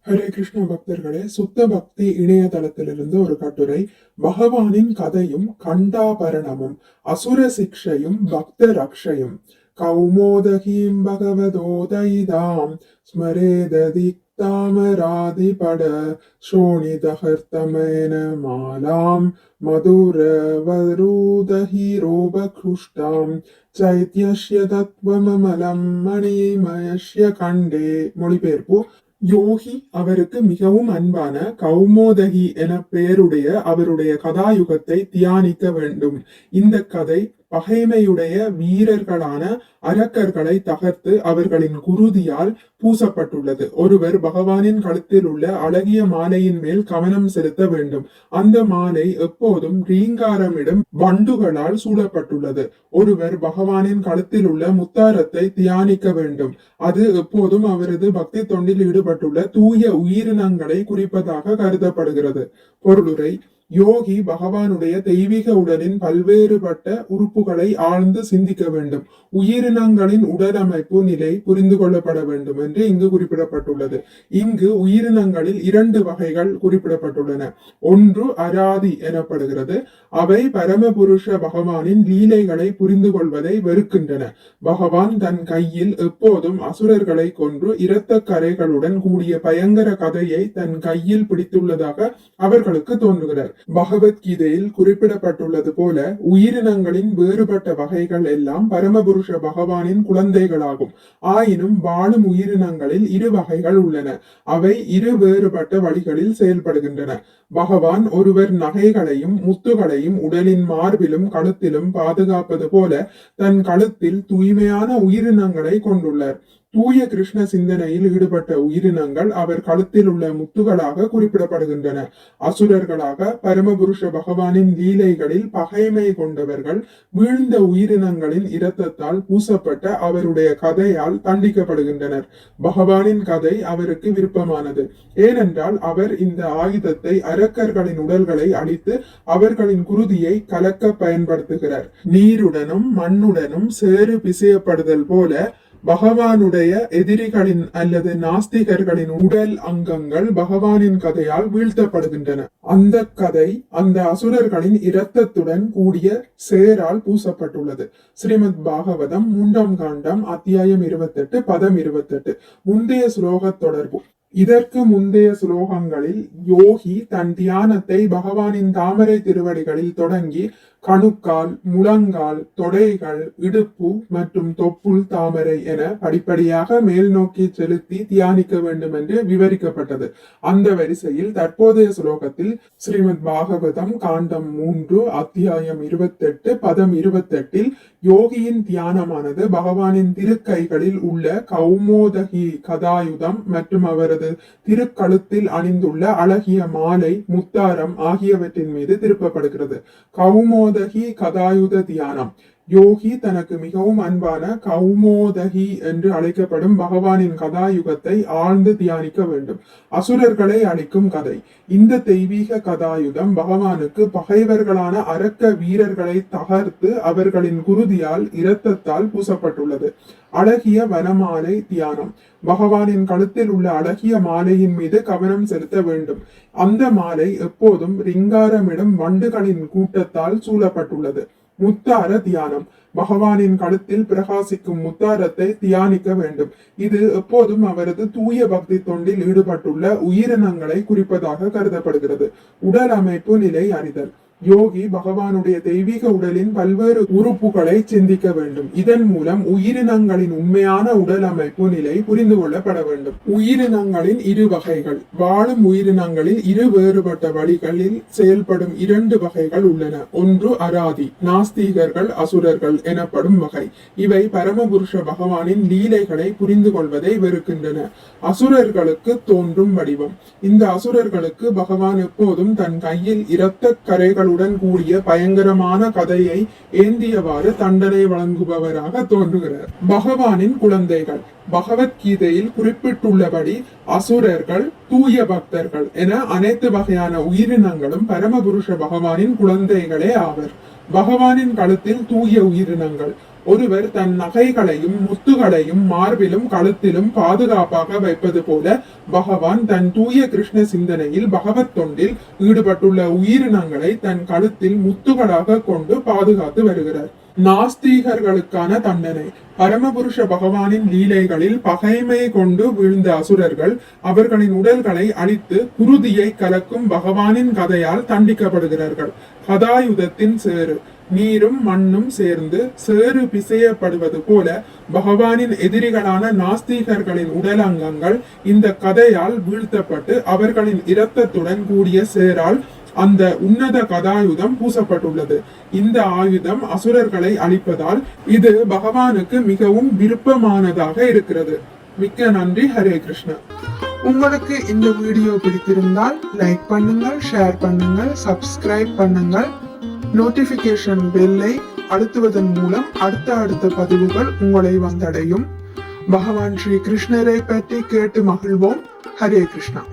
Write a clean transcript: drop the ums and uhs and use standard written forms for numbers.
ஹரே கிருஷ்ண பக்தர்களே, சுத்த பக்தி இணையதளத்திலிருந்து ஒரு கட்டுரை. பகவானின் கதையும் கண்டாபரணமும், அசுர சிக்ஷையும் பக்த ரக்ஷையும். கௌமோதகீம் பகவதோதயிதாம் ஸ்மரேததிக்தாமராதிபட ஸ்ரோணிதஹர்த்தமேன மாலாம் மதுர வரூதஹி ரோபக்ருஷ்டாம் சைத்யஸ்ய தத்வமமலம் மணிமயஸ்ய கண்டே. மொழிபெயர்ப்பு: யோகி அவருக்கு மிகவும் அன்பான கௌமோதகி என பெயருடைய அவருடைய கதாயுகத்தை தியானிக்க வேண்டும். இந்த கதை பகைமையுடைய வீரர்களான அரக்கர்களை தகர்த்து அவர்களின் குருதியால் பூசப்பட்டுள்ளது. ஒருவர் பகவானின் கழுத்தில் உள்ள அழகிய மாலையின் மேல் கவனம் செலுத்த வேண்டும். அந்த மாலை எப்போதும் ரீங்காரமிடும் வண்டுகளால் சூழப்பட்டுள்ளது. ஒருவர் பகவானின் கழுத்தில் உள்ள முத்தாரத்தை தியானிக்க வேண்டும். அது எப்போதும் அவரது பக்தி தொண்டில் ஈடுபட்டுள்ள தூய உயிரினங்களை குறிப்பதாக கருதப்படுகிறது. பொருளுரை: யோகி பகவானுடைய தெய்வீக உடலின் பல்வேறுபட்ட உறுப்புகளை ஆழ்ந்து சிந்திக்க வேண்டும். உயிரினங்களின் உடலமைப்பு நிலை புரிந்து கொள்ளப்பட வேண்டும் என்று இங்கு குறிப்பிடப்பட்டுள்ளது. இங்கு உயிரினங்களில் 2 வகைகள் குறிப்பிடப்பட்டுள்ளன. ஒன்று அராதி எனப்படுகிறது. அவை பரமபுருஷ பகவானின் லீலைகளை புரிந்து கொள்வதை வெறுக்கின்றன. பகவான் தன் கையில் எப்போதும் அசுரர்களை கொன்று இரத்த கரைகளுடன் கூடிய பயங்கர கதையை தன் கையில் பிடித்துள்ளதாக அவர்களுக்கு தோன்றுகிறார். பகவத்கீதையில் குறிப்பிடப்பட்டுள்ளது போல உயிரினங்களின் வேறுபட்ட வகைகள் எல்லாம் பரமபுருஷ பகவானின் குழந்தைகளாகும். ஆயினும் வாழும் உயிரினங்களில் 2 வகைகள் உள்ளன. அவை 2 வேறுபட்ட வழிகளில் செயல்படுகின்றன. பகவான் ஒருவர் நகைகளையும் முத்துகளையும் உடலின் மார்பிலும் கழுத்திலும் பாதுகாப்பது போல தன் கழுத்தில் தூய்மையான உயிரினங்களை கொண்டுள்ளார். தூய கிருஷ்ண சிந்தனையில் ஈடுபட்ட உயிரினங்கள் அவர் கழுத்தில் உள்ள முத்துகளாக குறிப்பிடப்படுகின்றன. அசுரர்களாக பரமபுருஷ பகவானின் லீலைகளில் பகைமை கொண்டவர்கள் வீழ்ந்த உயிரினங்களின் இரத்தத்தால் பூசப்பட்ட அவருடைய கதையால் தண்டிக்கப்படுகின்றனர். பகவானின் கதை அவருக்கு விருப்பமானது. ஏனென்றால் அவர் இந்த ஆயுதத்தை அரக்கர்களின் உடல்களை அழித்து அவர்களின் குருதியை கலக்க பயன்படுத்துகிறார். நீருடனும் மண்ணுடனும் சேறு பிசையப்படுதல் போல பகவானுடைய எதிரிகளின் அல்லது நாஸ்திகர்களின் உடல் அங்கங்கள் பகவானின் கதையால் வீழ்த்தப்படுகின்றன. அந்த கதை அந்த அசுரர்களின் இரத்தத்துடன் கூடிய சேரால் பூசப்பட்டுள்ளது. ஸ்ரீமத் பாகவதம் 3ஆம் காண்டம் அத்தியாயம் 28 பதம் 28. முந்தைய ஸ்லோக தொடர்பு. இதற்கு முந்தைய ஸ்லோகங்களில் யோகி தன் தியானத்தை பகவானின் தாமரை திருவடிகளில் தொடங்கி கணுக்கால், முழங்கால், தொடைகள், இடுப்பு மற்றும் தொப்புள் தாமரை என படிப்படியாக மேல் நோக்கி செலுத்தி தியானிக்க வேண்டும் என்று விவரிக்கப்பட்டது. அந்த வரிசையில் தற்போதைய ஸ்லோகத்தில் ஸ்ரீமத் பாகவதம் காண்டம் 3 அத்தியாயம் 28 பதம் 28 யோகியின் தியானமானது பகவானின் திருக்கைகளில் உள்ள கௌமோதகி கதாயுதம் மற்றும் அவரது திருக்கழுத்தில் அணிந்துள்ள அழகிய மாலை, முத்தாரம் ஆகியவற்றின் மீது திருப்பப்படுகிறது. கௌமோதகி கதாயுத தியானம். யோகி தனக்கு மிகவும் அன்பான கௌமோதகி என்று அழைக்கப்படும் பகவானின் கதாயுகத்தை ஆழ்ந்து தியானிக்க வேண்டும். அசுரர்களை அழிக்கும் கதை. இந்த தெய்வீக கதாயுதம் பகவானுக்கு பகைவர்களான அரக்க வீரர்களை தகர்த்து அவர்களின் குருதியால் இரத்தத்தால் பூசப்பட்டுள்ளது. அழகிய வனமாலை தியானம். பகவானின் கழுத்தில் உள்ள அழகிய மாலையின் மீது கவனம் செலுத்த வேண்டும். அந்த மாலை எப்போதும் ரிங்காரமிடும் வண்டுகளின் கூட்டத்தால் சூழப்பட்டுள்ளது. முத்தார தியானம். பகவானின் கழுத்தில் பிரகாசிக்கும் முத்தாரத்தை தியானிக்க வேண்டும். இது எப்போதும் அவரது தூய பக்தி தொண்டில் ஈடுபட்டுள்ள உயிரினங்களை குறிப்பதாக கருதப்படுகிறது. உடல் அமைப்பு நிலை அறிதல். யோகி பகவானுடைய தெய்வீக உடலின் பல்வேறு உறுப்புகளை சிந்திக்க வேண்டும். இதன் மூலம் உயிரினங்களின் உண்மையான உடல் அமைப்பு நிலை புரிந்து கொள்ளப்பட வேண்டும். உயிரினங்களின் 2 வகைகள். வாழும் உயிரினங்களில் 2 வேறுபட்ட வழிகளில் செயல்படும் 2 வகைகள் உள்ளன. ஒன்று அராதி, நாஸ்திகர்கள், அசுரர்கள் எனப்படும் வகை. இவை பரமபுருஷ பகவானின் லீலைகளை புரிந்து கொள்வதை வெறுக்கின்றன. அசுரர்களுக்கு தோன்றும் வடிவம். இந்த அசுரர்களுக்கு பகவான் எப்போதும் தன் கையில் இரத்த கரைகள் கூடிய பயங்கரமான கதையை ஏந்தியவாறு தண்டனை வழங்குபவராக தோன்றுகிறார். பகவானின் குழந்தைகள். பகவத்கீதையில் குறிப்பிட்டுள்ளபடி அசுரர்கள், தூய பக்தர்கள் என அனைத்து வகையான உயிரினங்களும் பரமபுருஷ பகவானின் குழந்தைகளே ஆவர். பகவானின் கழுத்தில் தூய உயிரினங்கள், ஒருவர் தன் நகைகளையும் முத்துகளையும் மார்பிலும் கழுத்திலும் பாதுகாப்பாக வைப்பது போல பகவான் தன் தூய கிருஷ்ண சிந்தனையில் பகவத் தொண்டில் ஈடுபட்டுள்ள உயிரினங்களை தன் கழுத்தில் முத்துகளாக கொண்டு பாதுகாத்து வருகிறார். நாஸ்தீகர்களுக்கான தண்டனை. பரமபுருஷ பகவானின் லீலைகளில் பகைமை கொண்டு வீழ்ந்த அசுரர்கள் அவர்களின் உடல்களை அழித்து குருதியை கலக்கும் பகவானின் கதையால் தண்டிக்கப்படுகிறார்கள். கதாயுதத்தின் சேறு. நீரும் மண்ணும் சேர்ந்து சேறு பிசையப்படுவது போல பகவானின் எதிரிகளான நாஸ்தீகர்களின் உடல் அங்கங்கள் இந்த கதையால் வீழ்த்தப்பட்டு அவர்களின் இரத்தத்துடன் கூடிய சேரால் அந்த உன்னத கதாயுதம் பூசப்பட்டுள்ளது. இந்த ஆயுதம் அசுரர்களை அழிப்பதால் இது பகவானுக்கு மிகவும் விருப்பமானதாக இருக்கிறது. மிக்க நன்றி. ஹரே கிருஷ்ணா. உங்களுக்கு இந்த வீடியோ பிடித்திருந்தால் லைக் பண்ணுங்கள், ஷேர் பண்ணுங்கள், சப்ஸ்கிரைப் பண்ணுங்கள். நோட்டிபிகேஷன் பெல்லை அழுத்துவதன் மூலம் அடுத்த பதிவுகள் உங்களை வந்தடையும். பகவான் ஸ்ரீ கிருஷ்ணரை பற்றி கேட்டு மகிழ்வோம். ஹரே கிருஷ்ணா.